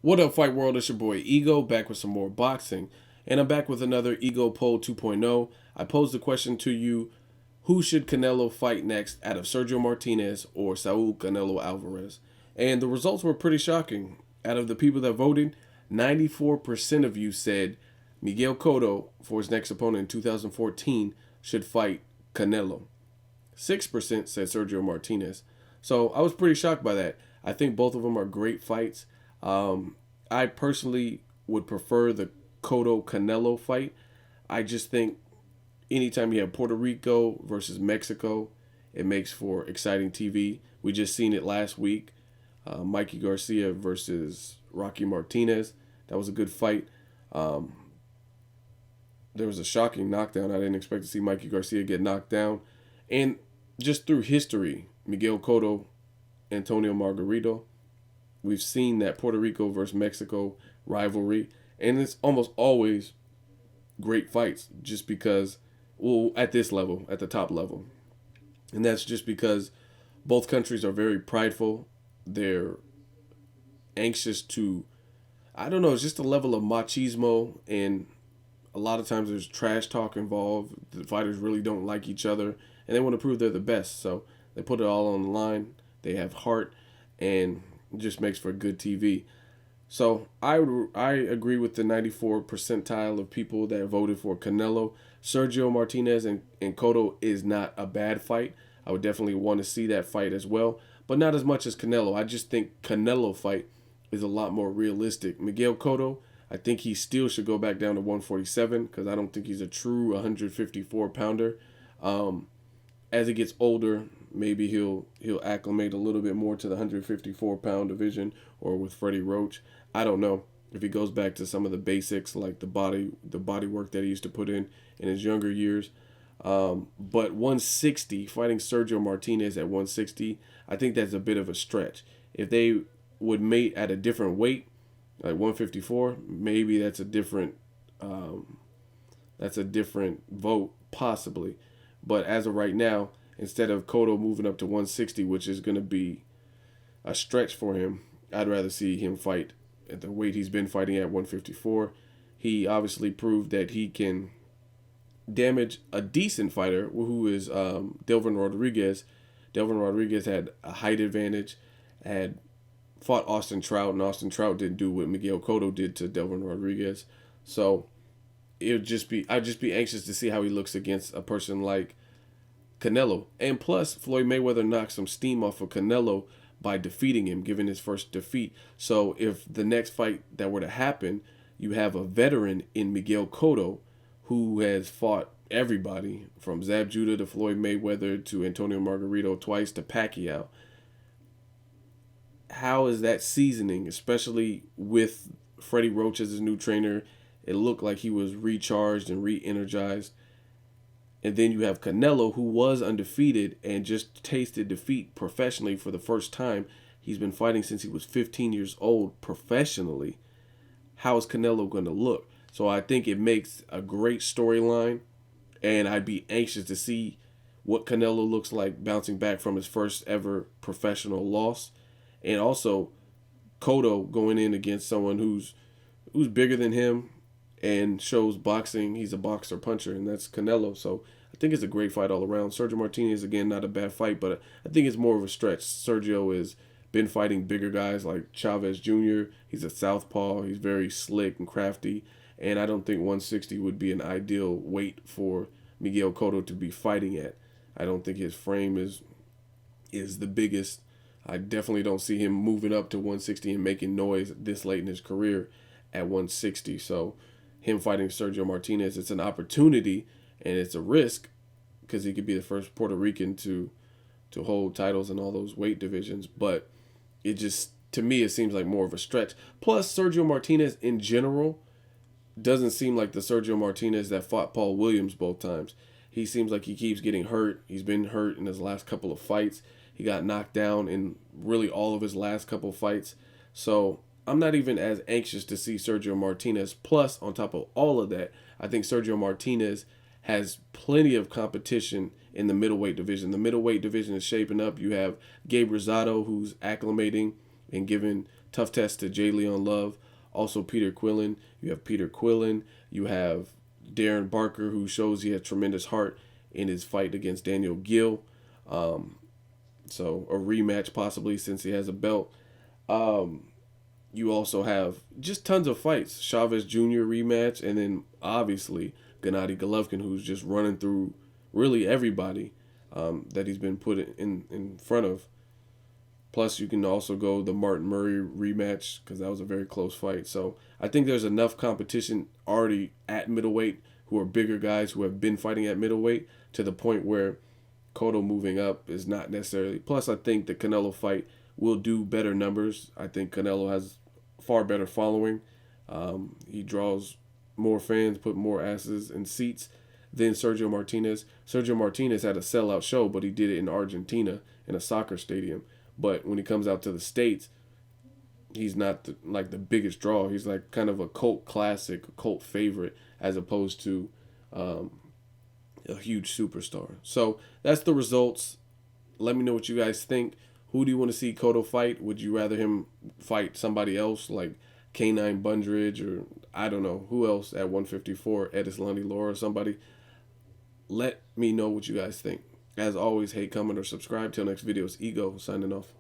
What up, Fight World? It's your boy Ego, back with some more boxing. And I'm back with another Ego Poll 2.0. I posed the question to you, who should Canelo fight next out of Sergio Martinez or Saul Canelo Alvarez? And the results were pretty shocking. Out of the people that voted, 94% of you said Miguel Cotto, for his next opponent in 2014, should fight Canelo. 6% said Sergio Martinez. So I was pretty shocked by that. I think both of them are great fights. I personally would prefer the Cotto Canelo fight. I just think anytime you have Puerto Rico versus Mexico, it makes for exciting TV. We just seen it last week. Mikey Garcia versus Rocky Martinez. That was a good fight. There was a shocking knockdown. I didn't expect to see Mikey Garcia get knocked down. And just through history, Miguel Cotto, Antonio Margarito, we've seen that Puerto Rico versus Mexico rivalry. And it's almost always great fights just because, well, at this level, at the top level. And that's just because both countries are very prideful. They're anxious to, I don't know, it's just a level of machismo, and a lot of times there's trash talk involved. The fighters really don't like each other, and they want to prove they're the best. So they put it all on the line. They have heart, and it just makes for good TV. So I agree with the 94 percentile of people that voted for Canelo. Sergio Martinez and Cotto is not a bad fight. I would definitely want to see that fight as well, but not as much as Canelo. I just think Canelo fight is a lot more realistic. Miguel Cotto, I think he still should go back down to 147 because I don't think he's a true 154 pounder. As he gets older, maybe he'll acclimate a little bit more to the 154 pound division, or with Freddie Roach. I don't know if he goes back to some of the basics like the body work that he used to put in his younger years. But 160, fighting Sergio Martinez at 160, I think that's a bit of a stretch. If they would mate at a different weight, like 154, maybe that's a different vote possibly. But as of right now, instead of Cotto moving up to 160, which is going to be a stretch for him, I'd rather see him fight at the weight he's been fighting at 154. He obviously proved that he can damage a decent fighter who is Delvin Rodriguez. Delvin Rodriguez had a height advantage, had fought Austin Trout, and Austin Trout didn't do what Miguel Cotto did to Delvin Rodriguez. So I'd just be anxious to see how he looks against a person like Canelo. And plus, Floyd Mayweather knocked some steam off of Canelo by defeating him, giving his first defeat. So if the next fight that were to happen, you have a veteran in Miguel Cotto who has fought everybody from Zab Judah to Floyd Mayweather to Antonio Margarito twice to Pacquiao. How is that seasoning, especially with Freddie Roach as his new trainer? It looked like he was recharged and re-energized. And then you have Canelo, who was undefeated and just tasted defeat professionally for the first time. He's been fighting since he was 15 years old professionally. How is Canelo going to look? So I think it makes a great storyline, and I'd be anxious to see what Canelo looks like bouncing back from his first ever professional loss. And also Cotto going in against someone who's bigger than him and shows boxing. He's a boxer puncher, and that's Canelo. So I think it's a great fight all around. Sergio Martinez, again, not a bad fight, but I think it's more of a stretch. Sergio has been fighting bigger guys like Chavez Jr. He's a southpaw. He's very slick and crafty, and I don't think 160 would be an ideal weight for Miguel Cotto to be fighting at. I don't think his frame is the biggest. I definitely don't see him moving up to 160 and making noise this late in his career at 160. So him fighting Sergio Martinez, it's an opportunity and it's a risk because he could be the first Puerto Rican to hold titles in all those weight divisions. But it just, to me, it seems like more of a stretch. Plus, Sergio Martinez in general doesn't seem like the Sergio Martinez that fought Paul Williams both times. He seems like he keeps getting hurt. He's been hurt in his last couple of fights. He got knocked down in really all of his last couple of fights. So I'm not even as anxious to see Sergio Martinez. Plus, on top of all of that, I think Sergio Martinez has plenty of competition in the middleweight division. The middleweight division is shaping up. You have Gabe Rosado, who's acclimating and giving Tough test to J. Leon Love. Also Peter Quillen. You have Peter Quillen. You have Darren Barker, who shows he had tremendous heart in his fight against Daniel Gill. So a rematch possibly since he has a belt. You also have just tons of fights. Chavez Jr. rematch, and then obviously Gennady Golovkin, who's just running through really everybody that he's been put in front of. Plus, you can also go the Martin Murray rematch because that was a very close fight. So I think there's enough competition already at middleweight who are bigger guys who have been fighting at middleweight to the point where Cotto moving up is not necessarily. Plus, I think the Canelo fight will do better numbers. I think Canelo has far better following. He draws more fans, put more asses in seats than Sergio Martinez. Sergio Martinez had a sellout show, but he did it in Argentina in a soccer stadium. But when he comes out to the States, he's not the biggest draw. He's like kind of a cult classic, a cult favorite, as opposed to a huge superstar. So that's the results. Let me know what you guys think. Who do you want to see Cotto fight? Would you rather him fight somebody else like K9 Bundridge or I don't know who else at 154, Edislandi Laura or somebody? Let me know what you guys think. As always, hate, comment, or subscribe. Till next video, it's Ego signing off.